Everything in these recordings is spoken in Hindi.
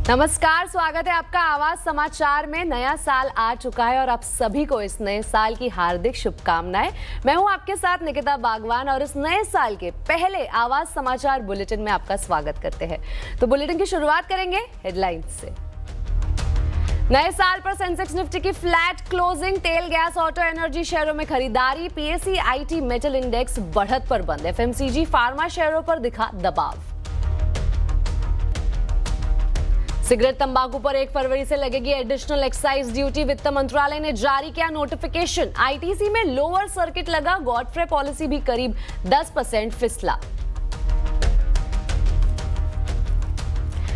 नमस्कार, स्वागत है आपका आवाज समाचार में। नया साल आ चुका है और आप सभी को इस नए साल की हार्दिक शुभकामनाएं। मैं हूं आपके साथ निकिता बागवान और इस नए साल के पहले आवाज समाचार बुलेटिन में आपका स्वागत करते हैं। तो बुलेटिन की शुरुआत करेंगे हेडलाइंस से। नए साल पर सेंसेक्स निफ्टी की फ्लैट क्लोजिंग, तेल गैस ऑटो एनर्जी शेयरों में खरीदारी, पीएसई आईटी मेटल इंडेक्स बढ़त पर बंद, एफएमसीजी फार्मा शेयरों पर दिखा दबाव। सिगरेट तंबाकू पर 1 फरवरी से लगेगी एडिशनल एक्साइज ड्यूटी, वित्त मंत्रालय ने जारी किया नोटिफिकेशन। आईटीसी में लोअर सर्किट लगा, गॉडफ्रे पॉलिसी भी करीब 10% फिसला।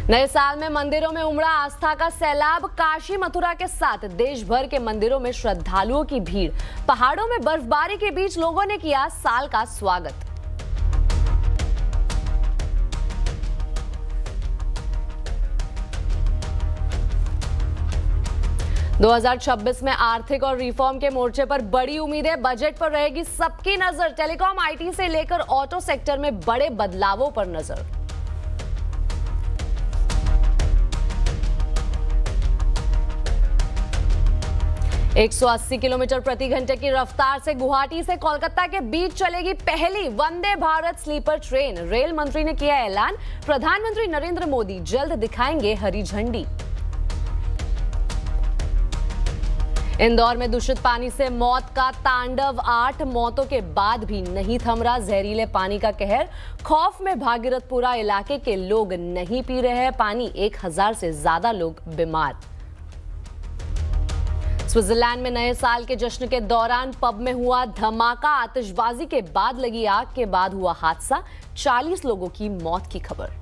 नए साल में मंदिरों में उमड़ा आस्था का सैलाब, काशी मथुरा के साथ देश भर के मंदिरों में श्रद्धालुओं की भीड़। पहाड़ों में बर्फबारी के बीच लोगों ने किया साल का स्वागत। – 2026 में आर्थिक और रिफॉर्म के मोर्चे पर बड़ी उम्मीदें, बजट पर रहेगी सबकी नजर। टेलीकॉम, आईटी से लेकर ऑटो सेक्टर में बड़े बदलावों पर नजर। – 180 किलोमीटर प्रति घंटे की रफ्तार से गुवाहाटी से कोलकाता के बीच चलेगी पहली Vande Bharat sleeper train. Rail मंत्री ने किया ऐलान, प्रधानमंत्री नरेंद्र मोदी जल्द दिखाएंगे हरी झंडी। इंदौर में दूषित पानी से मौत का तांडव, 8 मौतों के बाद भी नहीं थम रहा जहरीले पानी का कहर। खौफ में भागीरथपुरा इलाके के लोग नहीं पी रहे हैं पानी, 1000 से ज्यादा लोग बीमार। स्विट्जरलैंड में नए साल के जश्न के दौरान पब में हुआ धमाका, आतिशबाजी के बाद लगी आग के बाद हुआ हादसा, 40 लोगों की मौत की खबर।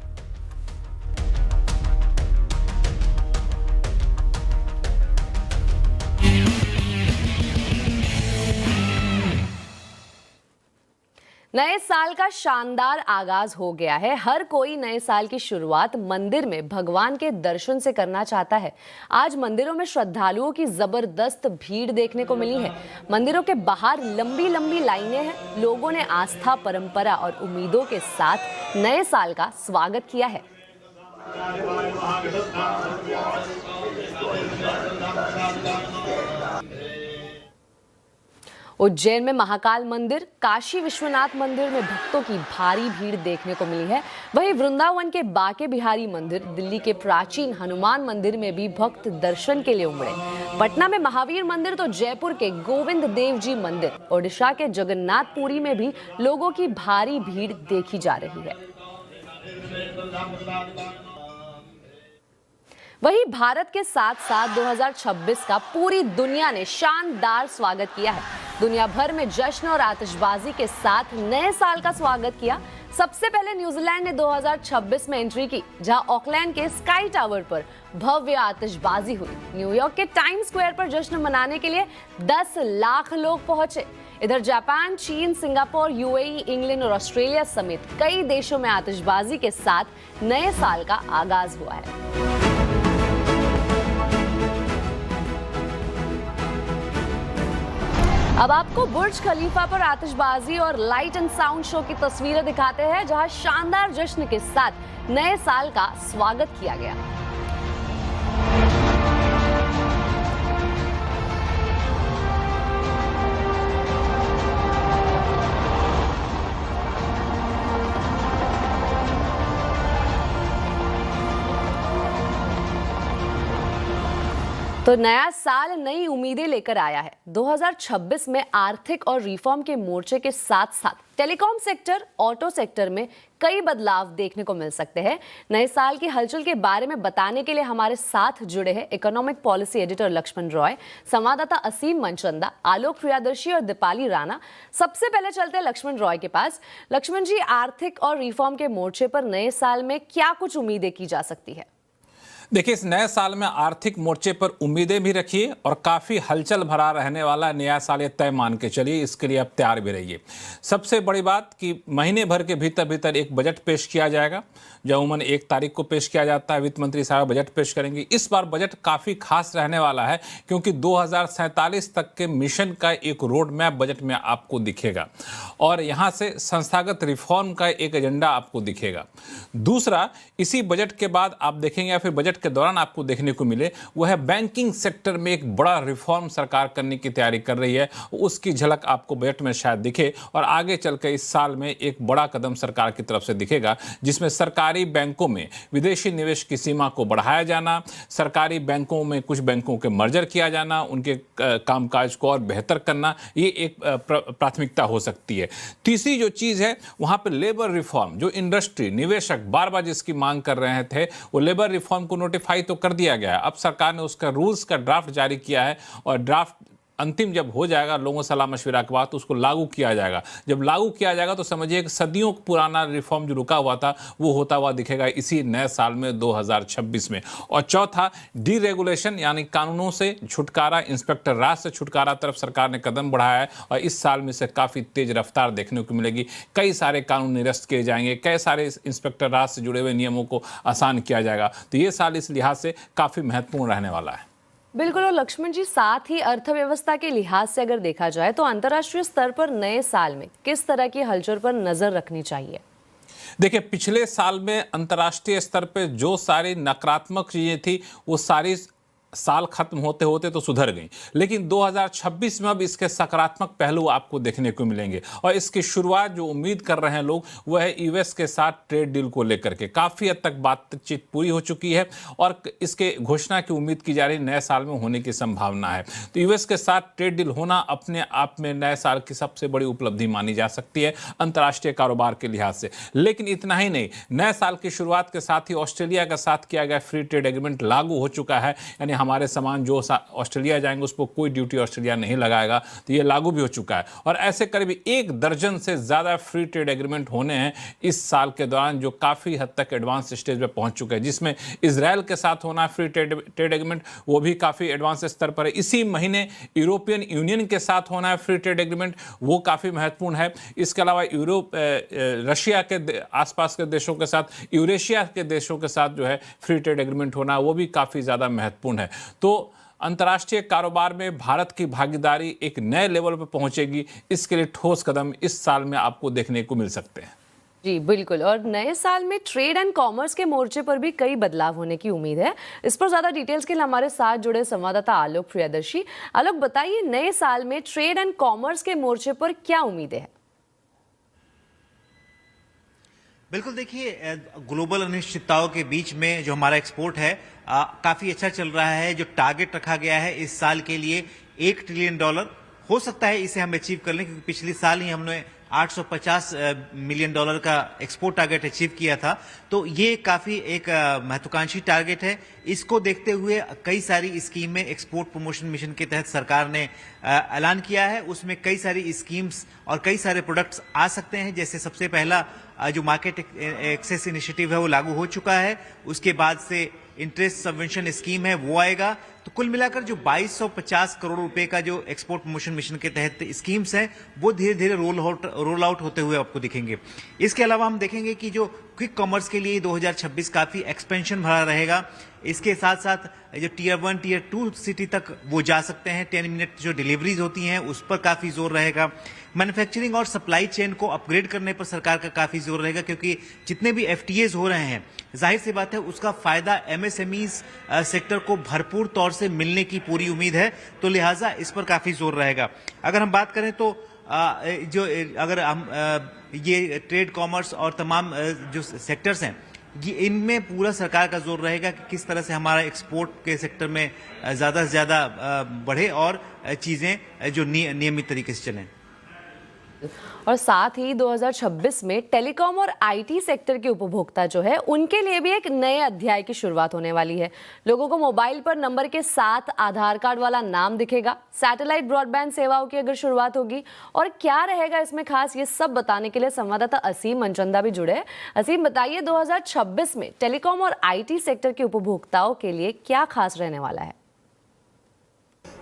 नए साल का शानदार आगाज हो गया है। हर कोई नए साल की शुरुआत मंदिर में भगवान के दर्शन से करना चाहता है। आज मंदिरों में श्रद्धालुओं की जबरदस्त भीड़ देखने को मिली है। मंदिरों के बाहर लंबी लंबी लाइनें हैं। लोगों ने आस्था, परंपरा और उम्मीदों के साथ नए साल का स्वागत किया है। उज्जैन में महाकाल मंदिर, काशी विश्वनाथ मंदिर में भक्तों की भारी भीड़ देखने को मिली है। वहीं वृंदावन के बाके बिहारी मंदिर, दिल्ली के प्राचीन हनुमान मंदिर में भी भक्त दर्शन के लिए उमड़े। पटना में महावीर मंदिर तो जयपुर के गोविंद देव जी मंदिर, ओडिशा के जगन्नाथपुरी में भी लोगों की भारी भीड़ देखी जा रही है। वहीं भारत के साथ साथ 2026 का पूरी दुनिया ने शानदार स्वागत किया है। दुनिया भर में जश्न और आतिशबाजी के साथ नए साल का स्वागत किया। सबसे पहले न्यूजीलैंड ने 2026 में एंट्री की, जहां ऑकलैंड के स्काई टावर पर भव्य आतिशबाजी हुई। न्यूयॉर्क के टाइम स्क्वायर पर जश्न मनाने के लिए 10 लाख लोग पहुंचे। इधर जापान, चीन, सिंगापुर, यूएई, इंग्लैंड और ऑस्ट्रेलिया समेत कई देशों में आतिशबाजी के साथ नए साल का आगाज हुआ है। अब आपको बुर्ज खलीफा पर आतिशबाजी और लाइट एंड साउंड शो की तस्वीरें दिखाते हैं, जहां शानदार जश्न के साथ नए साल का स्वागत किया गया। तो नया साल नई उम्मीदें लेकर आया है। 2026 में आर्थिक और रिफॉर्म के मोर्चे के साथ साथ टेलीकॉम सेक्टर, ऑटो सेक्टर में कई बदलाव देखने को मिल सकते हैं। नए साल की हलचल के बारे में बताने के लिए हमारे साथ जुड़े हैं economic policy editor Lakshman Roy, संवाददाता असीम मनचंदा, आलोक प्रियादर्शी और दीपाली राणा। सबसे पहले चलते हैं लक्ष्मण रॉय के पास। लक्ष्मण जी, आर्थिक और रिफॉर्म के मोर्चे पर नए साल में क्या कुछ उम्मीदें की जा सकती है? देखिए, इस नए साल में आर्थिक मोर्चे पर उम्मीदें भी रखिए और काफ़ी हलचल भरा रहने वाला नया साल ये तय मान के चलिए, इसके लिए आप तैयार भी रहिए। सबसे बड़ी बात कि महीने भर के भीतर एक बजट पेश किया जाएगा, जो अमूमन 1 तारीख को पेश किया जाता है। वित्त मंत्री साहब बजट पेश करेंगे। इस बार बजट काफ़ी खास रहने वाला है, क्योंकि 2047 तक के मिशन का एक रोड मैप बजट में आपको दिखेगा और यहाँ से संस्थागत रिफॉर्म का एक एजेंडा आपको दिखेगा। दूसरा, इसी बजट के बाद आप देखेंगे या फिर बजट बजट के दौरान आपको देखने को मिले वो है बैंकिंग सेक्टर में एक बड़ा रिफॉर्म सरकार करने की तैयारी कर रही है। उसकी झलक आपको बजट में शायद दिखे और आगे चलकर इस साल में एक बड़ा कदम सरकार की तरफ से दिखेगा, जिसमें सरकारी बैंकों में विदेशी निवेश की सीमा को बढ़ाया जाना, सरकारी बैंकों में कुछ बैंकों के मर्जर किया जाना, उनके कामकाज को और बेहतर करना, ये एक प्राथमिकता हो सकती है। तीसरी जो चीज़ है वहाँ पर लेबर रिफॉर्म, जो इंडस्ट्री निवेशक बार बार जिसकी मांग कर रहे थे, वो लेबर रिफॉर्म को नोटिफाई तो कर दिया गया है। अब सरकार ने उसका रूल्स का ड्राफ्ट जारी किया है और ड्राफ्ट अंतिम जब हो जाएगा लोगों से सलाह मशविरा के बाद तो उसको लागू किया जाएगा। जब लागू किया जाएगा तो समझिए कि सदियों पुराना रिफॉर्म जो रुका हुआ था वो होता हुआ दिखेगा इसी नए साल में 2026 में। और चौथा, डीरेगुलेशन यानी कानूनों से छुटकारा, इंस्पेक्टर राज से छुटकारा तरफ सरकार ने कदम बढ़ाया है और इस साल में से काफ़ी तेज रफ्तार देखने को मिलेगी। कई सारे कानून निरस्त किए जाएंगे, कई सारे इंस्पेक्टर राज से जुड़े हुए नियमों को आसान किया जाएगा। तो ये साल इस लिहाज से काफ़ी महत्वपूर्ण रहने वाला है। बिल्कुल। और लक्ष्मण जी, साथ ही अर्थव्यवस्था के लिहाज से अगर देखा जाए तो अंतर्राष्ट्रीय स्तर पर नए साल में किस तरह की हलचल पर नजर रखनी चाहिए? देखिए, पिछले साल में अंतर्राष्ट्रीय स्तर पे जो सारी नकारात्मक चीजें थी वो सारी साल खत्म होते होते तो सुधर गई, लेकिन 2026 में अब इसके सकारात्मक पहलू आपको देखने को मिलेंगे। और इसकी शुरुआत जो उम्मीद कर रहे हैं लोग वह है यूएस के साथ ट्रेड डील को लेकर के। काफ़ी हद तक बातचीत पूरी हो चुकी है और इसके घोषणा की उम्मीद की जा रही नए साल में होने की संभावना है। तो यूएस के साथ ट्रेड डील होना अपने आप में नए साल की सबसे बड़ी उपलब्धि मानी जा सकती है अंतर्राष्ट्रीय कारोबार के लिहाज से। लेकिन इतना ही नहीं, नए साल की शुरुआत के साथ ही ऑस्ट्रेलिया के साथ किया गया फ्री ट्रेड एग्रीमेंट लागू हो चुका है, यानी हमारे सामान जो ऑस्ट्रेलिया जाएंगे उस पर कोई ड्यूटी ऑस्ट्रेलिया नहीं लगाएगा, तो ये लागू भी हो चुका है। और ऐसे करीब 1 दर्जन से ज़्यादा फ्री ट्रेड एग्रीमेंट होने हैं इस साल के दौरान, जो काफ़ी हद तक एडवांस स्टेज पे पहुंच चुके हैं, जिसमें इजराइल के साथ होना है फ्री ट्रेड एग्रीमेंट, वो भी काफ़ी एडवांस स्तर पर है। इसी महीने यूरोपियन यूनियन के साथ होना है फ्री ट्रेड एग्रीमेंट, वो काफ़ी महत्वपूर्ण है। इसके अलावा रशिया के आसपास के देशों के साथ, यूरेशिया के देशों के साथ जो है फ्री ट्रेड एग्रीमेंट होना, वो भी काफ़ी ज़्यादा महत्वपूर्ण है। तो अंतर्राष्ट्रीय कारोबार में भारत की भागीदारी एक नए लेवल पर पहुंचेगी, इसके लिए ठोस कदम इस साल में आपको देखने को मिल सकते हैं। जी बिल्कुल। और नए साल में ट्रेड एंड कॉमर्स के मोर्चे पर भी कई बदलाव होने की उम्मीद है। इस पर ज्यादा डिटेल्स के लिए हमारे साथ जुड़े संवाददाता आलोक प्रियदर्शी। आलोक, बताइए नए साल में ट्रेड एंड कॉमर्स के मोर्चे पर क्या उम्मीदें हैं? बिल्कुल, देखिए ग्लोबल अनिश्चितताओं के बीच में जो हमारा एक्सपोर्ट है काफी अच्छा चल रहा है। जो टारगेट रखा गया है इस साल के लिए $1 ट्रिलियन, हो सकता है इसे हम अचीव कर लें, क्योंकि पिछले साल ही हमने $850 मिलियन का एक्सपोर्ट टारगेट अचीव किया था। तो ये काफी एक महत्वाकांक्षी टारगेट है। इसको देखते हुए कई सारी स्कीमें एक्सपोर्ट प्रमोशन मिशन के तहत सरकार ने ऐलान किया है। उसमें कई सारी स्कीम्स और कई सारे प्रोडक्ट्स आ सकते हैं। जैसे सबसे पहला जो मार्केट एक्सेस इनिशिएटिव है वो लागू हो चुका है। उसके बाद से इंटरेस्ट सबवेंशन स्कीम है वो आएगा। तो कुल मिलाकर जो 2250 करोड़ रुपए का जो एक्सपोर्ट प्रमोशन मिशन के तहत स्कीम्स हैं वो धीरे धीरे रोल आउट होते हुए आपको दिखेंगे। इसके अलावा हम देखेंगे कि जो क्विक कॉमर्स के लिए 2026 काफी एक्सपेंशन भरा रहेगा। इसके साथ साथ जो टियर 1 टियर 2 सिटी तक वो जा सकते हैं। 10 मिनट जो डिलीवरीज होती हैं उस पर काफी जोर रहेगा। मैन्युफैक्चरिंग और सप्लाई चेन को अपग्रेड करने पर सरकार का काफी जोर रहेगा, क्योंकि जितने भी FTAs हो रहे हैं जाहिर सी बात है उसका फायदा MSMEs सेक्टर को भरपूर तौर से मिलने की पूरी उम्मीद है। तो लिहाजा इस पर काफी जोर रहेगा। अगर हम बात करें तो अगर हम ये ट्रेड कॉमर्स और तमाम जो सेक्टर्स हैं ये इनमें पूरा सरकार का जोर रहेगा कि किस तरह से हमारा एक्सपोर्ट के सेक्टर में ज़्यादा से ज़्यादा बढ़े और चीज़ें जो नियमित तरीके से चलें। और साथ ही 2026 में टेलीकॉम और IT सेक्टर के उपभोक्ता जो है उनके लिए भी एक नए अध्याय की शुरुआत होने वाली है। लोगों को मोबाइल पर नंबर के साथ आधार कार्ड वाला नाम दिखेगा। सैटेलाइट ब्रॉडबैंड सेवाओं की अगर शुरुआत होगी और क्या रहेगा इसमें खास, ये सब बताने के लिए संवाददाता असीम मनचंदा भी जुड़े हैं। असीम, बताइए 2026 में टेलीकॉम और IT सेक्टर के उपभोक्ताओं के लिए क्या खास रहने वाला है?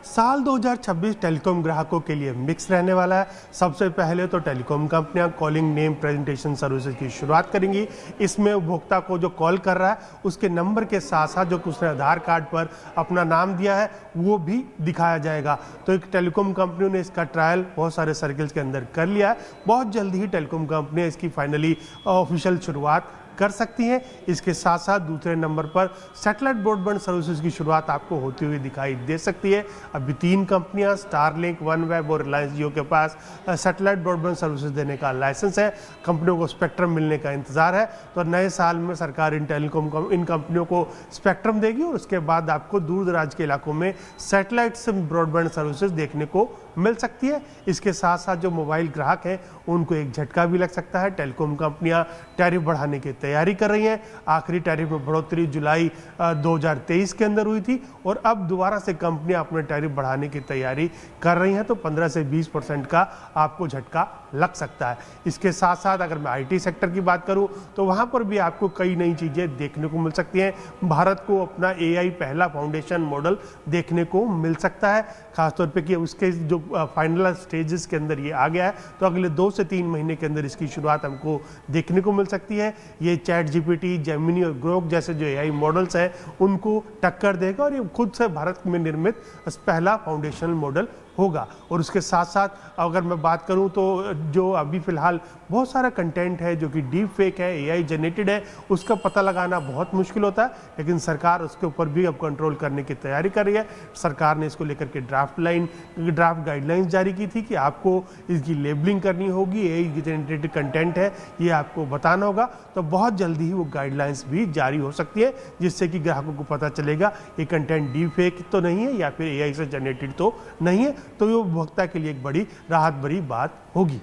साल 2026 टेलीकॉम ग्राहकों के लिए मिक्स रहने वाला है। सबसे पहले तो टेलीकॉम कंपनियां कॉलिंग नेम प्रेजेंटेशन सर्विसेज की शुरुआत करेंगी। इसमें उपभोक्ता को जो कॉल कर रहा है उसके नंबर के साथ साथ जो उसने आधार कार्ड पर अपना नाम दिया है वो भी दिखाया जाएगा। तो एक टेलीकॉम कंपनियों ने इसका ट्रायल बहुत सारे सर्कल्स के अंदर कर लिया है। बहुत जल्दी ही टेलीकॉम कंपनियां इसकी फाइनली ऑफिशियल शुरुआत कर सकती हैं। इसके साथ साथ दूसरे नंबर पर सैटेलाइट ब्रॉडबैंड सर्विसेज की शुरुआत आपको होती हुई दिखाई दे सकती है। अभी 3 कंपनियां स्टारलिंक, वनवेब और रिलायंस जियो के पास सैटेलाइट ब्रॉडबैंड सर्विसेज देने का लाइसेंस है। कंपनियों को स्पेक्ट्रम मिलने का इंतजार है, तो नए साल में सरकार इन कंपनियों को स्पेक्ट्रम देगी और उसके बाद आपको दूर दराज के इलाकों में सैटेलाइट से ब्रॉडबैंड सर्विसेज देखने को मिल सकती है। इसके साथ साथ जो मोबाइल ग्राहक हैं उनको एक झटका भी लग सकता है। टेलीकॉम कंपनियां टैरिफ बढ़ाने की तैयारी कर रही हैं। आखिरी टैरिफ में बढ़ोतरी जुलाई 2023 के अंदर हुई थी और अब दोबारा से कंपनियां अपने टैरिफ बढ़ाने की तैयारी कर रही हैं, तो 15 से 20% का आपको झटका लग सकता है। इसके साथ साथ अगर मैं आईटी सेक्टर की बात करूं तो वहां पर भी आपको कई नई चीज़ें देखने को मिल सकती हैं। भारत को अपना एआई पहला फाउंडेशन मॉडल देखने को मिल सकता है, खासतौर पे कि उसके जो फाइनल स्टेजेस के अंदर ये आ गया है, तो अगले 2 से 3 महीने के अंदर इसकी शुरुआत हमको देखने को मिल सकती है। ये चैट जीपीटी, जेमिनी और ग्रोक जैसे जो एआई मॉडल्स हैं उनको टक्कर देगा और ये खुद से भारत में निर्मित पहला फाउंडेशनल मॉडल होगा। और उसके साथ साथ अगर मैं बात करूं तो जो अभी फिलहाल बहुत सारा कंटेंट है जो कि डीप फेक है, एआई जनरेटेड है, उसका पता लगाना बहुत मुश्किल होता है, लेकिन सरकार उसके ऊपर भी अब कंट्रोल करने की तैयारी कर रही है। सरकार ने इसको लेकर के ड्राफ्ट गाइडलाइंस जारी की थी कि आपको इसकी लेबलिंग करनी होगी, एआई जनरेटेड कंटेंट है ये आपको बताना होगा। तो बहुत जल्दी ही वो गाइडलाइंस भी जारी हो सकती है, जिससे कि ग्राहकों को पता चलेगा ये कंटेंट डीप फेक तो नहीं है या फिर एआई से जनरेटेड तो नहीं है, तो ये उपभोक्ता के लिए एक बड़ी राहत भरी बात होगी।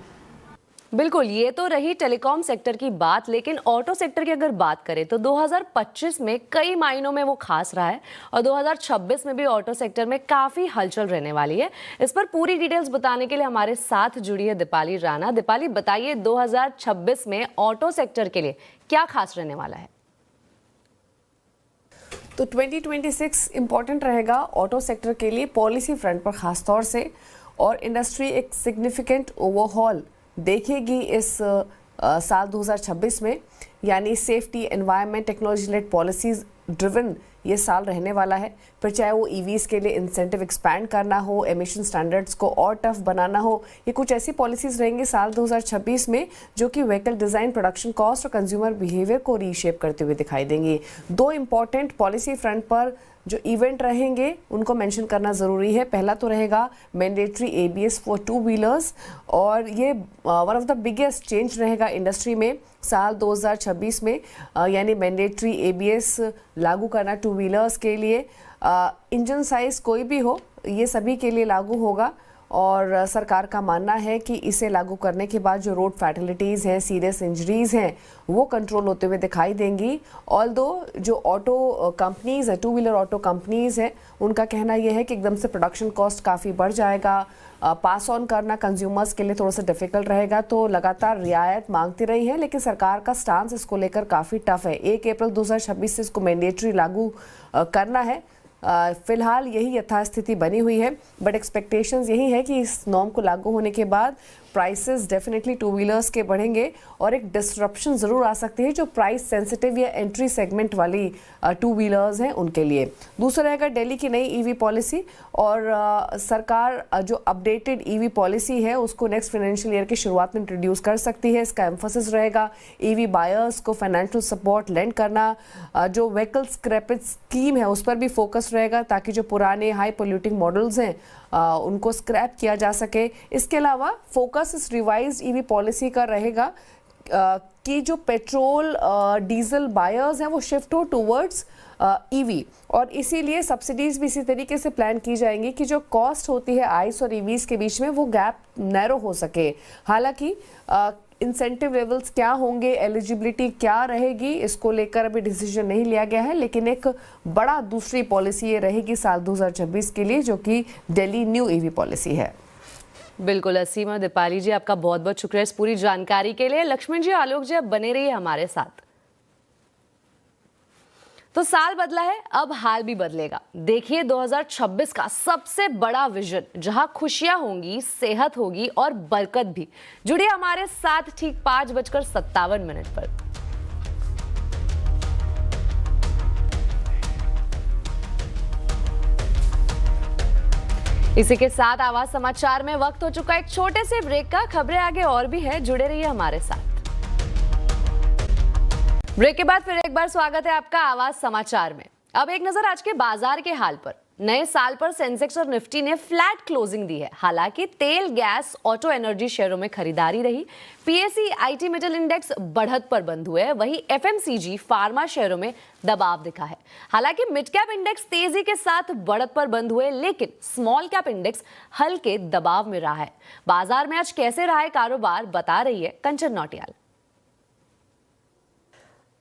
बिल्कुल, ये तो रही टेलीकॉम सेक्टर की बात, लेकिन ऑटो सेक्टर की अगर बात करें तो 2025 में कई मायनों में वो खास रहा है और 2026 में भी ऑटो सेक्टर में काफ़ी हलचल रहने वाली है। इस पर पूरी डिटेल्स बताने के लिए हमारे साथ जुड़ी है दीपाली राणा। दीपाली, बताइए 2026 में ऑटो सेक्टर के लिए क्या खास रहने वाला है? तो 2026 इम्पॉर्टेंट रहेगा ऑटो सेक्टर के लिए पॉलिसी फ्रंट पर खास तौर से, और इंडस्ट्री एक सिग्निफिकेंट ओवरहॉल देखेगी इस साल 2026 में, यानी safety, environment, technology led policies driven ये साल रहने वाला है। फिर चाहे वो ईवीज़ के लिए इंसेंटिव एक्सपैंड करना हो, एमिशन स्टैंडर्ड्स को और टफ बनाना हो, ये कुछ ऐसी पॉलिसीज़ रहेंगी साल 2026 में जो कि व्हीकल डिज़ाइन, प्रोडक्शन कॉस्ट और कंज्यूमर बिहेवियर को रीशेप करते हुए दिखाई देंगी। 2 इम्पॉर्टेंट पॉलिसी फ्रंट पर जो इवेंट रहेंगे उनको मेंशन करना ज़रूरी है। पहला तो रहेगा मैंडेटरी ABS फॉर 2 व्हीलर्स, और ये one of the biggest change रहेगा इंडस्ट्री में साल 2026 में, यानी मैंडेटरी ABS लागू करना 2 व्हीलर्स के लिए। इंजन साइज कोई भी हो, ये सभी के लिए लागू होगा, और सरकार का मानना है कि इसे लागू करने के बाद जो रोड फैटलिटीज़ हैं, सीरियस इंजरीज़ हैं, वो कंट्रोल होते हुए दिखाई देंगी। ऑल्दो जो ऑटो कंपनीज़ है, 2 व्हीलर ऑटो कंपनीज़ हैं, उनका कहना यह है कि एकदम से प्रोडक्शन कॉस्ट काफ़ी बढ़ जाएगा, पास ऑन करना कंज्यूमर्स के लिए थोड़ा सा डिफिकल्ट रहेगा, तो लगातार रियायत मांगती रही है, लेकिन सरकार का स्टांस इसको लेकर काफ़ी टफ है। 1 अप्रैल 2026 से इसको मैंडेटरी लागू करना है। फिलहाल यही यथास्थिति बनी हुई है, बट एक्सपेक्टेशंस यही है कि इस नॉर्म को लागू होने के बाद प्राइसेस डेफिनेटली 2 व्हीलर्स के बढ़ेंगे और एक डिस्ट्रप्शन ज़रूर आ सकती है जो प्राइस सेंसिटिव या एंट्री सेगमेंट वाली 2 व्हीलर्स हैं उनके लिए। दूसरा रहेगा दिल्ली की नई ईवी पॉलिसी, और सरकार जो अपडेटेड ईवी पॉलिसी है उसको नेक्स्ट फाइनेंशियल ईयर की शुरुआत में इंट्रोड्यूस कर सकती है। इसका एम्फोसिस रहेगा ईवी बायर्स को फाइनेंशियल सपोर्ट लेंड करना, जो व्हीकल स्क्रैपेज स्कीम है उस पर भी फोकस रहेगा ताकि जो पुराने हाई पोल्यूटिंग मॉडल्स हैं उनको स्क्रैप किया जा सके। इसके अलावा फोकस इस रिवाइज्ड ईवी पॉलिसी का रहेगा कि जो पेट्रोल डीजल बायर्स हैं वो शिफ्ट हो टूवर्ड्स ईवी, और इसीलिए सब्सिडीज भी इसी तरीके से प्लान की जाएंगी कि जो कॉस्ट होती है आइस और ईवीज के बीच में वो गैप नैरो हो सके। हालांकि इंसेंटिव लेवल्स क्या होंगे, एलिजिबिलिटी क्या रहेगी, इसको लेकर अभी डिसीजन नहीं लिया गया है, लेकिन एक बड़ा दूसरी पॉलिसी ये रहेगी साल 2026 के लिए जो कि दिल्ली न्यू ईवी पॉलिसी है। बिल्कुल असीमा, दीपाली जी आपका बहुत बहुत शुक्रिया इस पूरी जानकारी के लिए। लक्ष्मण जी, आलोक जी, आप बने रहिए हमारे साथ। तो साल बदला है, अब हाल भी बदलेगा। देखिए 2026 का सबसे बड़ा विजन, जहां खुशियां होंगी, सेहत होगी और बरकत भी। जुड़िए हमारे साथ ठीक 5:57 पर। इसी के साथ आवाज समाचार में वक्त हो चुका एक छोटे से ब्रेक का। खबरें आगे और भी है, जुड़े रहिए हमारे साथ। ब्रेक के बाद फिर एक बार स्वागत है आपका आवाज समाचार में। अब एक नजर आज के बाजार के हाल पर। नए साल पर सेंसेक्स और निफ्टी ने फ्लैट क्लोजिंग दी है। हालांकि तेल, गैस, ऑटो, एनर्जी शेयरों में खरीदारी रही। पीएसई आईटी मेटल इंडेक्स बढ़त पर बंद हुए। वहीं एफएमसीजी, फार्मा शेयरों में दबाव दिखा है। हालांकि मिड कैप इंडेक्स तेजी के साथ बढ़त पर बंद हुए, लेकिन स्मॉल कैप इंडेक्स हल्के दबाव में रहा है। बाजार में आज कैसे रहा है कारोबार, बता रही है कंचन नौटियाल।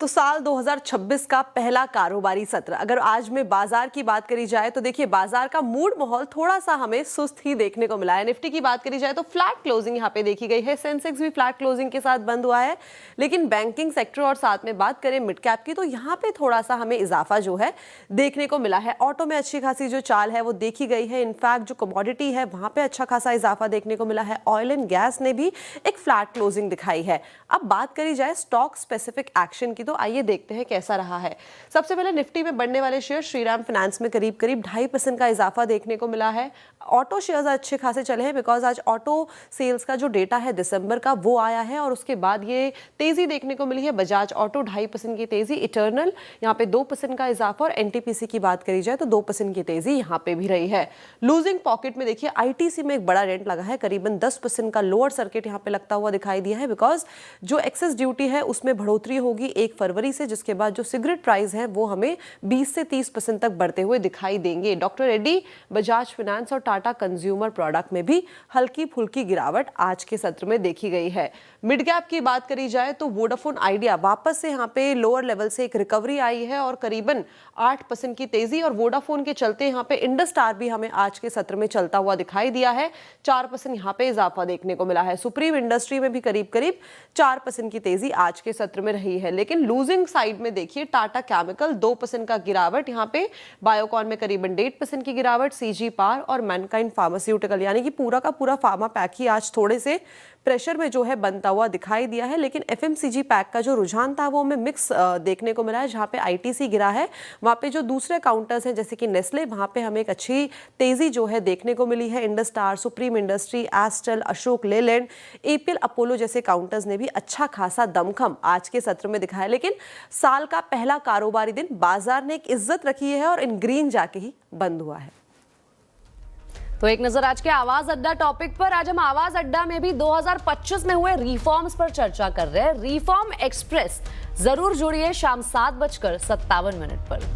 तो साल 2026 का पहला कारोबारी सत्र, अगर आज में बाजार की बात करी जाए तो देखिए बाजार का मूड माहौल थोड़ा सा हमें सुस्त ही देखने को मिला है। निफ्टी की बात करी जाए तो फ्लैट क्लोजिंग यहाँ पे देखी गई है। सेंसेक्स भी फ्लैट क्लोजिंग के साथ बंद हुआ है। लेकिन बैंकिंग सेक्टर और साथ में बात करें मिड कैप की तो यहाँ पे थोड़ा सा हमें इजाफा जो है देखने को मिला है। ऑटो में अच्छी खासी जो चाल है वो देखी गई है। इनफैक्ट जो कमोडिटी है वहां पे अच्छा खासा इजाफा देखने को मिला है। ऑयल एंड गैस ने भी एक फ्लैट क्लोजिंग दिखाई है। अब बात करी जाए स्टॉक स्पेसिफिक एक्शन की तो आइए देखते हैं कैसा रहा है। सबसे पहले निफ्टी में बढ़ने वाले शेयर श्रीराम फाइनेंस में करीब 2.5% का इजाफा देखने को मिला है। ऑटो शेयर्स अच्छे खासे चले हैं बिकॉज आज ऑटो सेल्स का जो डेटा है दिसंबर का वो आया है और उसके बाद ये तेजी देखने को मिली है। बजाज ऑटो 2.5% की तेजी, इटर्नल यहाँ पे 2% का इजाफा और एनटीपीसी की बात करी जाए तो 2% की तेजी यहाँ पे भी रही है। लूजिंग पॉकेट में देखिए आईटीसी में एक बड़ा रेंट लगा है, करीबन 10% का लोअर सर्किट यहाँ पे लगता हुआ दिखाई दिया है बिकॉज जो एक्सेस ड्यूटी है उसमें बढ़ोतरी होगी 1 फरवरी से, जिसके बाद जो सिगरेट प्राइस है वो हमें 20 से 30% तक बढ़ते हुए दिखाई देंगे। डॉक्टर रेड्डी, बजाज फाइनेंस और टाटा कंज्यूमर प्रोडक्ट में भी हल्की फुल्की गिरावट आज के सत्र में देखी गई है। मिड कैप की बात करी जाए तो वोडाफोन आइडिया वापस से यहाँ पे लोअर लेवल से एक रिकवरी आई है और करीबन 8% की तेजी, और वोडाफोन के चलते यहाँ पे इंडस स्टार भी हमें आज के सत्र में चलता हुआ दिखाई दिया है। 4% यहाँ पे इजाफा देखने को मिला है। सुप्रीम इंडस्ट्री में भी करीब 4% की तेजी आज के सत्र में रही है। लेकिन लूजिंग साइड में देखिए टाटा केमिकल 2% का गिरावट, यहाँ पे बायोकॉन में करीबन 1.5% की गिरावट, सीजी पार और मैनकाइंड फार्मास्यूटिकल यानी कि पूरा का पूरा फार्मा पैक ही आज थोड़े से प्रेशर में जो है बनता हुआ दिखाई दिया है। लेकिन एफएमसीजी पैक का जो रुझान था वो हमें मिक्स देखने को मिला है। जहाँ पे आईटीसी गिरा है वहाँ पे जो दूसरे काउंटर्स हैं जैसे कि नेस्ले, वहाँ पे हमें एक अच्छी तेजी जो है देखने को मिली है। Indostar, Supreme Industries, Astral, Ashok Leyland, APL Apollo जैसे काउंटर्स ने भी अच्छा खासा दमखम आज के सत्र में दिखाया। लेकिन साल का पहला कारोबारी दिन बाजार ने एक इज्जत रखी है और इन ग्रीन जाके ही बंद हुआ है। तो एक नजर आज के आवाज अड्डा टॉपिक पर। आज हम आवाज अड्डा में भी 2025 में हुए रिफॉर्म्स पर चर्चा कर रहे हैं। रिफॉर्म एक्सप्रेस जरूर जुड़िए शाम 7:57 पर।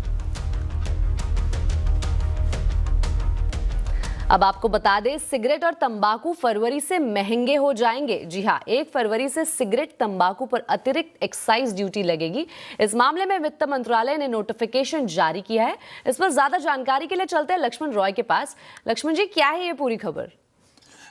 अब आपको बता दें, सिगरेट और तंबाकू फरवरी से महंगे हो जाएंगे। जी हां, 1 फरवरी से सिगरेट, तंबाकू पर अतिरिक्त एक्साइज ड्यूटी लगेगी। इस मामले में वित्त मंत्रालय ने नोटिफिकेशन जारी किया है। इस पर ज्यादा जानकारी के लिए चलते हैं लक्ष्मण रॉय के पास। लक्ष्मण जी, क्या है ये पूरी खबर?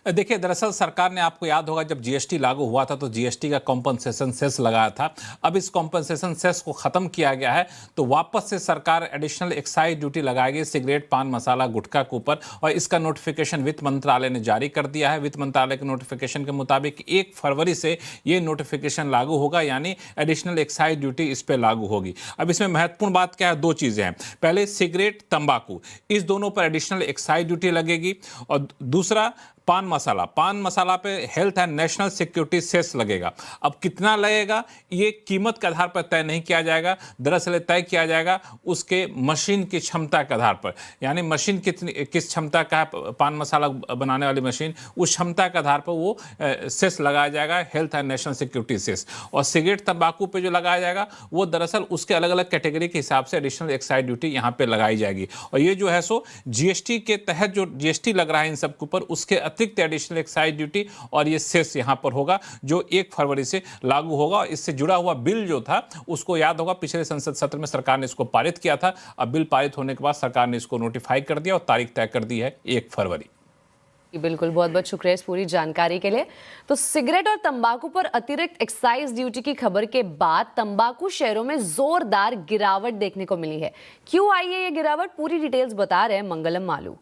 देखिए, दरअसल सरकार ने, आपको याद होगा जब जीएसटी लागू हुआ था तो जीएसटी का कॉम्पनसेशन सेस लगाया था। अब इस कॉम्पनसेशन सेस को खत्म किया गया है तो वापस से सरकार एडिशनल एक्साइज ड्यूटी लगाएगी सिगरेट, पान मसाला, गुटखा के ऊपर, और इसका नोटिफिकेशन वित्त मंत्रालय ने जारी कर दिया है। वित्त मंत्रालय के नोटिफिकेशन के मुताबिक 1 फरवरी से ये नोटिफिकेशन लागू होगा, यानी एडिशनल एक्साइज ड्यूटी इस पर लागू होगी। अब इसमें महत्वपूर्ण बात क्या है? 2 चीजें हैं। पहले सिगरेट, तंबाकू, इस दोनों पर एडिशनल एक्साइज ड्यूटी लगेगी, और दूसरा पान मसाला पे health and national security cess लगेगा। अब कितना लगेगा ये कीमत के आधार पर तय नहीं किया जाएगा, दरअसल तय किया जाएगा उसके मशीन की क्षमता के आधार पर, यानी मशीन किस क्षमता का है, पान मसाला बनाने वाली मशीन, उस क्षमता के आधार पर वो सेस लगाया जाएगा, health and national security cess. और सिगरेट, तंबाकू पे जो लगाया जाएगा वो दरअसल उसके अलग अलग कैटेगरी के हिसाब से एडिशनल एक्साइज ड्यूटी यहाँ पे लगाई जाएगी। और ये जो है सो जीएसटी के तहत जो जीएसटी लग रहा है इन सब के ऊपर, उसके अतिरिक्त एडिशनल एक्साइज ड्यूटी और ये सेस यहां पर होगा जो 1 फरवरी से लागू होगा। इससे जुड़ा हुआ बिल जो था उसको याद होगा पिछले संसद सत्र में सरकार ने इसको पारित किया था। अब बिल पारित होने के बाद सरकार ने इसको नोटिफाई कर दिया और तारीख तय कर दी है 1 फरवरी। बिल्कुल, बहुत बहुत शुक्रिया इस पूरी जानकारी के लिए। तो सिगरेट और तंबाकू पर अतिरिक्त एक्साइज ड्यूटी की खबर के बाद तंबाकू शेयरों में जोरदार गिरावट देखने को मिली है। क्यों आई है ये गिरावट, पूरी डिटेल्स बता रहे हैं मंगलम मालू।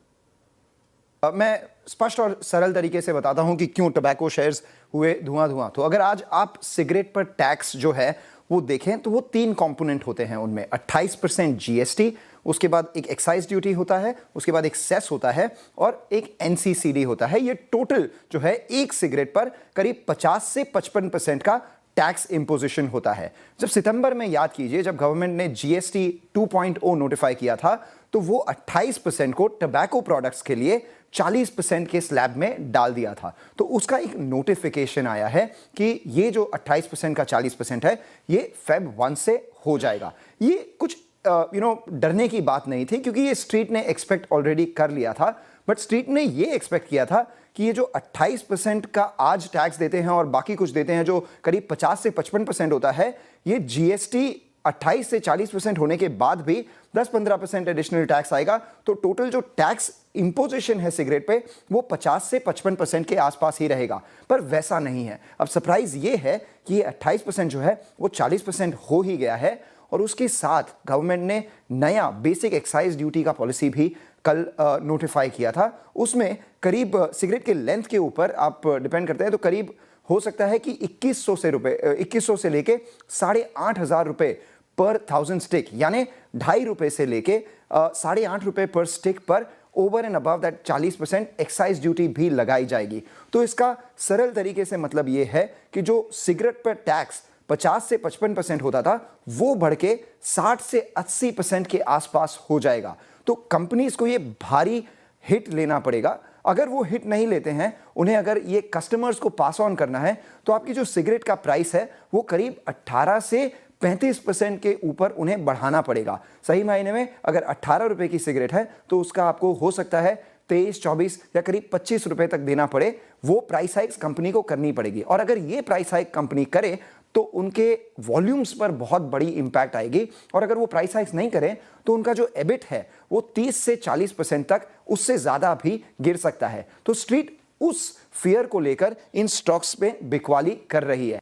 मैं स्पष्ट और सरल तरीके से बताता हूं कि क्यों टबैको शेयर्स हुए धुआं। तो अगर आज आप सिगरेट पर टैक्स जो है वो देखें तो वो 3 कंपोनेंट होते हैं। उनमें 28% जीएसटी, उसके बाद एक एक्साइज ड्यूटी होता है, उसके बाद एक सेस होता है और एक एनसीसीडी होता है। ये टोटल जो है एक सिगरेट पर करीब 50 से 55% का टैक्स इम्पोजिशन होता है। जब सितंबर में, याद कीजिए, जब गवर्नमेंट ने जीएसटी 2.0 नोटिफाई किया था तो वो 28% को टबैको प्रोडक्ट्स के लिए 40% के स्लैब में डाल दिया था। तो उसका एक नोटिफिकेशन आया है कि ये जो 28% का 40% है ये फेब 1 से हो जाएगा। ये कुछ डरने की बात नहीं थी, क्योंकि ये स्ट्रीट ने एक्सपेक्ट ऑलरेडी कर लिया था। बट स्ट्रीट ने ये एक्सपेक्ट किया था कि ये जो 28% का आज टैक्स देते हैं और बाकी कुछ देते हैं जो करीब 50 से 55% होता है, ये जीएसटी 28 से 40% होने के बाद भी 10-15% एडिशनल टैक्स आएगा, तो टोटल जो टैक्स इंपोजिशन है सिगरेट पे वो 50 से 55% के आसपास ही रहेगा। पर वैसा नहीं है। अब सरप्राइज ये है कि ये 28% जो है वो 40% हो ही गया है, और उसके साथ गवर्नमेंट ने नया बेसिक एक्साइज ड्यूटी का पॉलिसी भी कल नोटिफाई किया था। उसमें करीब सिगरेट के लेंथ के ऊपर आप डिपेंड करते हैं, तो करीब हो सकता है कि 2100 से लेके 8,500 रुपए पर 1000 स्टिक, यानी ₹2.5 से लेके 8.5 रुपए पर स्टिक पर over and above that 40% excise duty भी लगाई जाएगी। तो इसका सरल तरीके से मतलब ये है कि जो सिगरेट पर टैक्स 50 से 55% होता था वो बढ़ के 60 से 80% के आसपास हो जाएगा। तो कंपनीज को ये भारी हिट लेना पड़ेगा। अगर वो हिट नहीं लेते हैं, उन्हें अगर ये कस्टमर्स को पास ऑन करना है, तो आपकी जो सिगरेट का प्राइस है वो करीब 18 से 35% के ऊपर उन्हें बढ़ाना पड़ेगा। सही मायने में अगर 18 रुपए की सिगरेट है तो उसका आपको हो सकता है 23-24 या करीब 25 रुपए तक देना पड़े। वो प्राइस हाइक्स कंपनी को करनी पड़ेगी, और अगर ये प्राइस हाइक कंपनी करे तो उनके वॉल्यूम्स पर बहुत बड़ी इंपैक्ट आएगी, और अगर वो प्राइस हाइक्स नहीं करें तो उनका जो एबिट है वो 30 से 40% तक, उससे ज़्यादा भी गिर सकता है। तो स्ट्रीट उस फियर को लेकर इन स्टॉक्स पे बिकवाली कर रही है।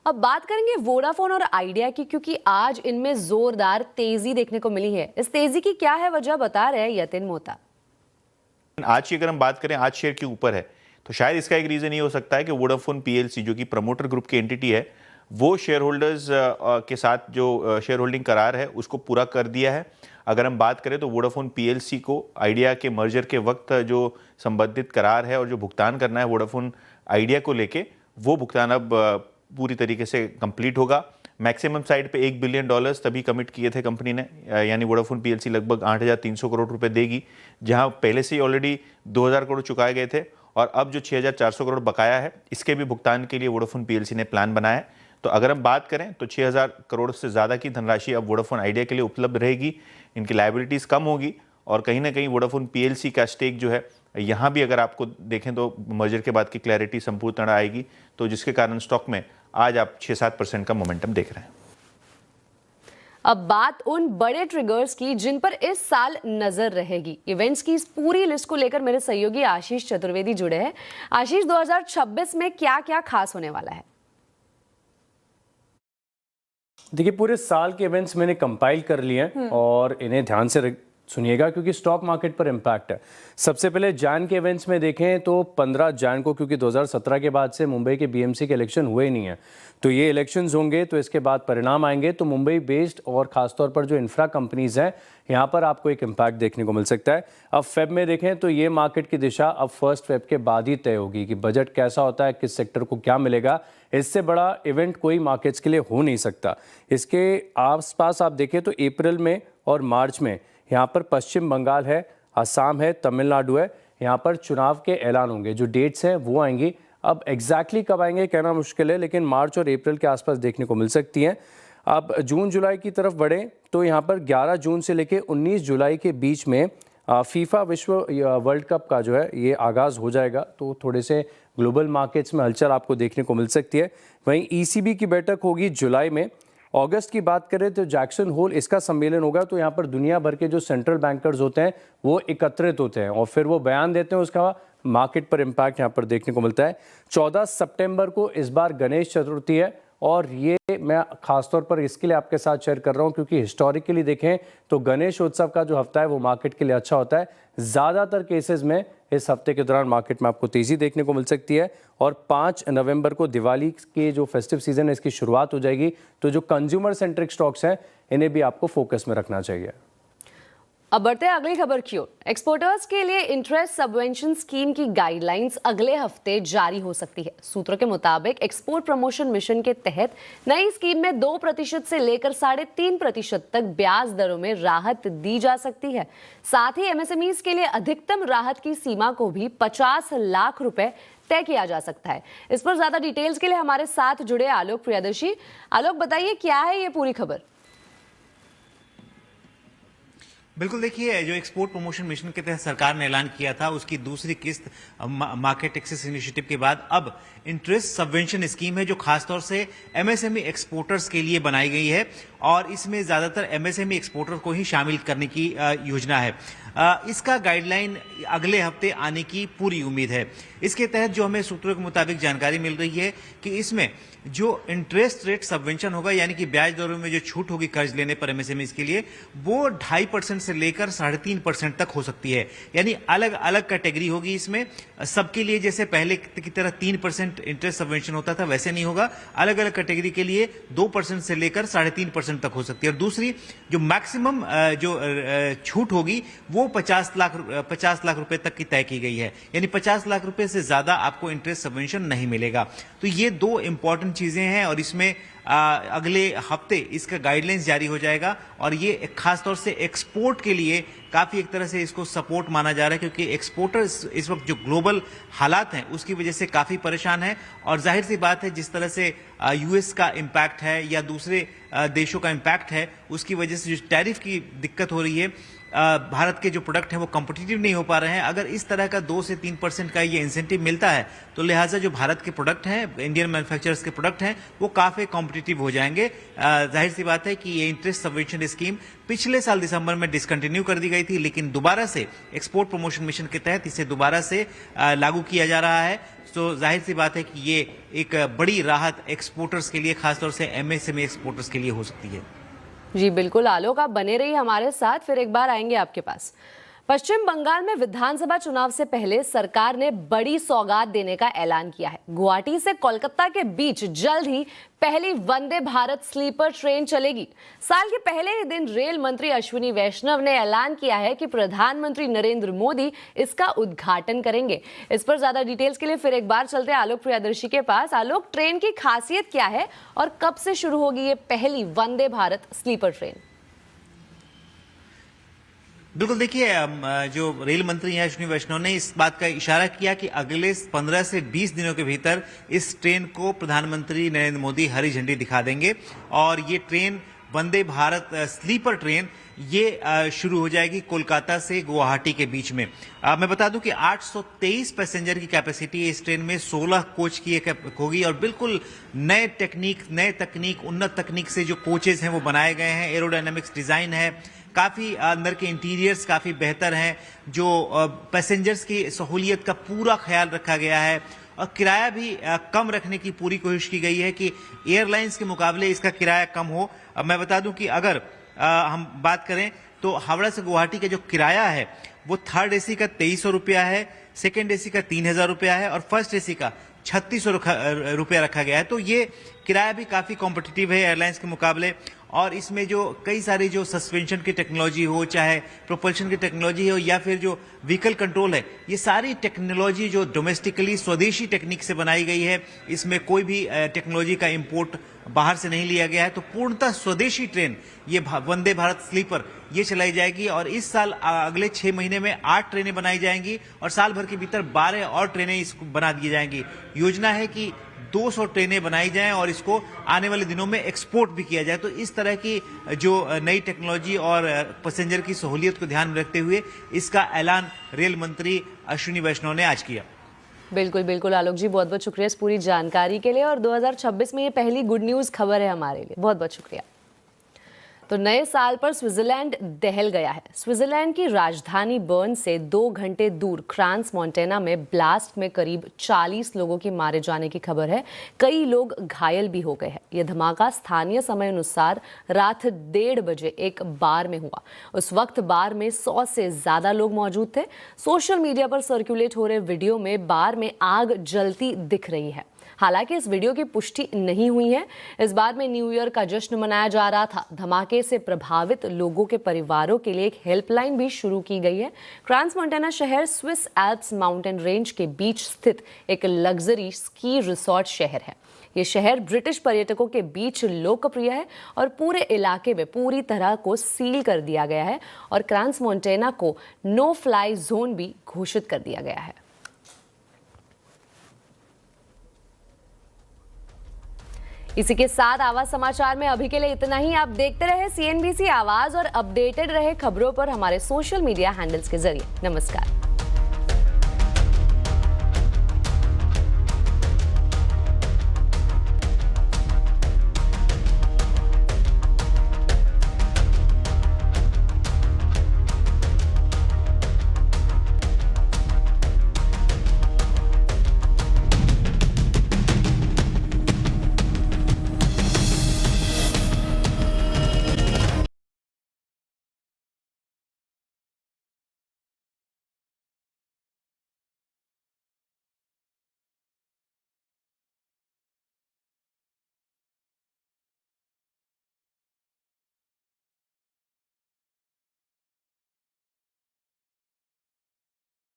अब बात करेंगे वोडाफोन और आइडिया की, क्योंकि आज इनमें जोरदार तेजी देखने को मिली है। इस तेजी की क्या है वजह, बता रहे हैं यतिन मोहता। आज की अगर हम बात करें, आज शेयर के ऊपर है, तो शायद इसका एक रीजन ये हो सकता है कि वोडाफोन पीएलसी जो कि प्रमोटर ग्रुप की एंटिटी है, वो शेयर होल्डर्स के साथ जो शेयर होल्डिंग करार है उसको पूरा कर दिया है। अगर हम बात करें तो वोडाफोन पीएलसी को आइडिया के मर्जर के वक्त जो संबंधित करार है और जो भुगतान करना है वोडाफोन आइडिया को लेके, वो भुगतान अब पूरी तरीके से कंप्लीट होगा। मैक्सिमम साइड पे $1 बिलियन तभी कमिट किए थे कंपनी ने, यानी वोडाफोन पीएलसी लगभग 8,300 करोड़ रुपए देगी, जहां पहले से ही ऑलरेडी 2,000 करोड़ चुकाए गए थे, और अब जो 6,400 करोड़ बकाया है इसके भी भुगतान के लिए वोडाफोन पीएलसी ने प्लान बनाया है। तो अगर हम बात करें तो 6,000 करोड़ से ज़्यादा की धनराशि अब वोडाफोन आइडिया के लिए उपलब्ध रहेगी, इनकी लायबिलिटीज़ कम होगी, और कहीं ना कहीं वोडाफोन पीएलसी का स्टेक जो है यहाँ भी अगर आपको देखें तो मर्जर के बाद की क्लैरिटी संपूर्ण तरह आएगी, तो जिसके कारण स्टॉक में आज आप 6-7% का मोमेंटम देख रहे हैं। अब बात उन बड़े ट्रिगर्स की जिन पर इस साल नजर रहेगी। इवेंट्स की इस पूरी लिस्ट को लेकर मेरे सहयोगी आशीष चतुर्वेदी जुड़े हैं। आशीष, 2026 में क्या क्या खास होने वाला है? देखिए, पूरे साल के इवेंट्स मैंने कंपाइल कर लिए हैं और इन्हें ध्यान से सुनिएगा, क्योंकि स्टॉक मार्केट पर इम्पैक्ट है। सबसे पहले जैन के इवेंट्स में देखें तो 15 जैन को, क्योंकि 2017 के बाद से मुंबई के बीएमसी के इलेक्शन हुए नहीं है, तो ये इलेक्शंस होंगे तो इसके बाद परिणाम आएंगे, तो मुंबई बेस्ड और खासतौर पर जो इंफ्रा कंपनीज हैं यहाँ पर आपको एक इम्पैक्ट देखने को मिल सकता है। अब फेब में देखें तो ये मार्केट की दिशा अब 1 फेब के बाद ही तय होगी कि बजट कैसा होता है, किस सेक्टर को क्या मिलेगा। इससे बड़ा इवेंट कोई मार्केट्स के लिए हो नहीं सकता। इसके आसपास आप देखें तो अप्रैल में और मार्च में यहाँ पर पश्चिम बंगाल है, असम है, तमिलनाडु है, यहाँ पर चुनाव के ऐलान होंगे, जो डेट्स हैं वो आएंगी। अब एग्जैक्टली कब आएंगे कहना मुश्किल है, लेकिन मार्च और अप्रैल के आसपास देखने को मिल सकती हैं। अब जून जुलाई की तरफ बढ़ें तो यहाँ पर 11 जून से लेकर 19 जुलाई के बीच में फीफा विश्व वर्ल्ड कप का जो है ये आगाज़ हो जाएगा, तो थोड़े से ग्लोबल मार्केट्स में हलचल आपको देखने को मिल सकती है। वहीं ईसीबी की बैठक होगी जुलाई में। अगस्त की बात करें तो जैक्सन होल इसका सम्मेलन होगा, तो यहाँ पर दुनिया भर के जो सेंट्रल बैंकर्स होते हैं वो एकत्रित होते हैं और फिर वो बयान देते हैं, उसका मार्केट पर इम्पैक्ट यहाँ पर देखने को मिलता है। 14 सितंबर को इस बार गणेश चतुर्थी है, और ये मैं खासतौर पर इसके लिए आपके साथ शेयर कर रहा हूँ क्योंकि हिस्टोरिकली देखें तो गणेश उत्सव का जो हफ्ता है वो मार्केट के लिए अच्छा होता है। ज़्यादातर केसेस में इस हफ्ते के दौरान मार्केट में आपको तेज़ी देखने को मिल सकती है, और 5 नवंबर को दिवाली के जो फेस्टिव सीजन है इसकी शुरुआत हो जाएगी, तो जो कंज्यूमर सेंट्रिक स्टॉक्स हैं इन्हें भी आपको फोकस में रखना चाहिए। अब बढ़ते हैं अगली खबर की ओर। एक्सपोर्टर्स के लिए इंटरेस्ट सबवेंशन स्कीम की गाइडलाइंस अगले हफ्ते जारी हो सकती है। सूत्रों के मुताबिक एक्सपोर्ट प्रमोशन मिशन के तहत नई स्कीम में 2% से लेकर 3.5% तक ब्याज दरों में राहत दी जा सकती है। साथ ही एमएसएमईज के लिए अधिकतम राहत की सीमा को भी 50 लाख रुपए तय किया जा सकता है। इस पर ज्यादा डिटेल्स के लिए हमारे साथ जुड़े आलोक प्रियदर्शी। आलोक, बताइए क्या है ये पूरी खबर? बिल्कुल, देखिए, जो एक्सपोर्ट प्रमोशन मिशन के तहत सरकार ने ऐलान किया था उसकी दूसरी किस्त मार्केट एक्सेस इनिशिएटिव के बाद अब इंटरेस्ट सबवेंशन स्कीम है, जो खासतौर से एमएसएमई एक्सपोर्टर्स के लिए बनाई गई है और इसमें ज्यादातर एमएसएमई एक्सपोर्टर को ही शामिल करने की योजना है। इसका गाइडलाइन अगले हफ्ते आने की पूरी उम्मीद है। इसके तहत जो हमें सूत्रों के मुताबिक जानकारी मिल रही है कि इसमें जो इंटरेस्ट रेट सबवेंशन होगा, यानी कि ब्याज दरों में जो छूट होगी कर्ज लेने पर एमएसएमई के लिए, वो 2.5% से लेकर 3.5% तक हो सकती है। यानी अलग अलग कैटेगरी होगी इसमें। सबके लिए जैसे पहले की तरह 3% इंटरेस्ट सबवेंशन होता था वैसे नहीं होगा। अलग अलग कैटेगरी के लिए 2% से लेकर 3.5% तक हो सकती है। और दूसरी जो मैक्सिमम जो छूट होगी वो 50 लाख रुपए तक की तय की गई है। यानी 50 लाख रुपए से ज्यादा आपको इंटरेस्ट सबवेंशन नहीं मिलेगा। तो ये दो इंपॉर्टेंट चीजें हैं और इसमें अगले हफ्ते इसका गाइडलाइंस जारी हो जाएगा और ये खासतौर से एक्सपोर्ट के लिए काफी एक तरह से इसको सपोर्ट माना जा रहा है, क्योंकि एक्सपोर्टर्स इस वक्त जो ग्लोबल हालात हैं उसकी वजह से काफी परेशान है। और जाहिर सी बात है, जिस तरह से यूएस का इम्पैक्ट है या दूसरे देशों का इम्पैक्ट है, उसकी वजह से जो टैरिफ की दिक्कत हो रही है, भारत के जो प्रोडक्ट हैं वो कॉम्पिटिटिव नहीं हो पा रहे हैं। अगर इस तरह का 2 से 3% का ये इंसेंटिव मिलता है तो लिहाजा जो भारत के प्रोडक्ट हैं, इंडियन मैन्युफैक्चरर्स के प्रोडक्ट हैं, वो काफी कॉम्पिटिटिव हो जाएंगे। जाहिर सी बात है कि ये इंटरेस्ट सबवेंशन स्कीम पिछले साल दिसंबर में डिसकंटिन्यू कर दी गई थी, लेकिन दोबारा से एक्सपोर्ट प्रमोशन मिशन के तहत इसे दोबारा से लागू किया जा रहा है। तो जाहिर सी बात है कि ये एक बड़ी राहत एक्सपोर्टर्स के लिए, खासतौर से एमएसएमई एक्सपोर्टर्स के लिए हो सकती है। जी बिल्कुल आलोक, आप बने रहिए हमारे साथ, फिर एक बार आएंगे आपके पास। पश्चिम बंगाल में विधानसभा चुनाव से पहले सरकार ने बड़ी सौगात देने का ऐलान किया है। गुवाहाटी से कोलकाता के बीच जल्द ही पहली वंदे भारत स्लीपर ट्रेन चलेगी। साल के पहले ही दिन रेल मंत्री अश्विनी वैष्णव ने ऐलान किया है कि प्रधानमंत्री नरेंद्र मोदी इसका उद्घाटन करेंगे। इस पर ज्यादा डिटेल्स के लिए फिर एक बार चलते हैं आलोक प्रियदर्शी के पास। आलोक, ट्रेन की खासियत क्या है और कब से शुरू होगी ये पहली वंदे भारत स्लीपर ट्रेन? बिल्कुल, देखिए, जो रेल मंत्री हैं अश्विनी वैष्णव ने इस बात का इशारा किया कि अगले 15 से 20 दिनों के भीतर इस ट्रेन को प्रधानमंत्री नरेंद्र मोदी हरी झंडी दिखा देंगे और ये train Vande Bharat sleeper train ये शुरू हो जाएगी कोलकाता से गुवाहाटी के बीच में। मैं बता दूं कि 823 पैसेंजर की कैपेसिटी इस ट्रेन में, 16 कोच की होगी और बिल्कुल नए तकनीक, उन्नत तकनीक से जो कोचेज हैं वो बनाए गए हैं। एरोडायनामिक्स डिजाइन है, काफी अंदर के इंटीरियर्स काफी बेहतर हैं, जो पैसेंजर्स की सहूलियत का पूरा ख्याल रखा गया है और किराया भी कम रखने की पूरी कोशिश की गई है कि एयरलाइंस के मुकाबले इसका किराया कम हो। अब मैं बता दूं कि अगर हम बात करें तो हावड़ा से गुवाहाटी का जो किराया है वो थर्ड एसी का 2300 रुपया है, सेकेंड एसी का 3000 रुपया है और फर्स्ट एसी का 3600 रुपया रखा गया है। तो ये किराया भी काफी कॉम्पिटिटिव है एयरलाइंस के मुकाबले और इसमें जो कई सारी जो सस्पेंशन की टेक्नोलॉजी हो, चाहे प्रोपल्शन की टेक्नोलॉजी हो या फिर जो व्हीकल कंट्रोल है, ये सारी टेक्नोलॉजी जो डोमेस्टिकली स्वदेशी टेक्निक से बनाई गई है। इसमें कोई भी टेक्नोलॉजी का इंपोर्ट बाहर से नहीं लिया गया है। तो पूर्णतः स्वदेशी ट्रेन ये वंदे भारत स्लीपर ये चलाई जाएगी और इस साल अगले 6 महीने में 8 ट्रेनें बनाई जाएंगी और साल भर के भीतर 12 और ट्रेनें इसको बना दी जाएंगी। योजना है कि 200 ट्रेनें बनाई जाएं और इसको आने वाले दिनों में एक्सपोर्ट भी किया जाए। तो इस तरह की जो नई टेक्नोलॉजी और पैसेंजर की सहूलियत को ध्यान में रखते हुए इसका ऐलान रेल मंत्री अश्विनी वैष्णव ने आज किया। बिल्कुल बिल्कुल आलोक जी, बहुत बहुत शुक्रिया इस पूरी जानकारी के लिए और 2026 में ये पहली गुड न्यूज़ खबर है हमारे लिए। बहुत बहुत शुक्रिया। तो नए साल पर स्विट्जरलैंड दहल गया है। स्विट्जरलैंड की राजधानी बर्न से 2 घंटे दूर क्रांस मोंटेना में ब्लास्ट में करीब 40 लोगों के मारे जाने की खबर है। कई लोग घायल भी हो गए हैं। यह धमाका स्थानीय समय अनुसार रात 1:30 बजे एक बार में हुआ। उस वक्त बार में 100 से ज्यादा लोग मौजूद थे। सोशल मीडिया पर सर्कुलेट हो रहे वीडियो में बार में आग जलती दिख रही है। हालांकि इस वीडियो की पुष्टि नहीं हुई है। इस बार में न्यू ईयर का जश्न मनाया जा रहा था। धमाके से प्रभावित लोगों के परिवारों के लिए एक हेल्पलाइन भी शुरू की गई है। क्रांस मोंटाना शहर स्विस एल्प्स माउंटेन रेंज के बीच स्थित एक लग्जरी स्की रिसोर्ट शहर है। ये शहर ब्रिटिश पर्यटकों के बीच लोकप्रिय है और पूरे इलाके में पूरी तरह को सील कर दिया गया है और क्रांस मोंटाना को नो फ्लाई जोन भी घोषित कर दिया गया है। इसी के साथ आवाज समाचार में अभी के लिए इतना ही। आप देखते रहे CNBC आवाज और अपडेटेड रहे खबरों पर हमारे सोशल मीडिया हैंडल्स के जरिए। नमस्कार।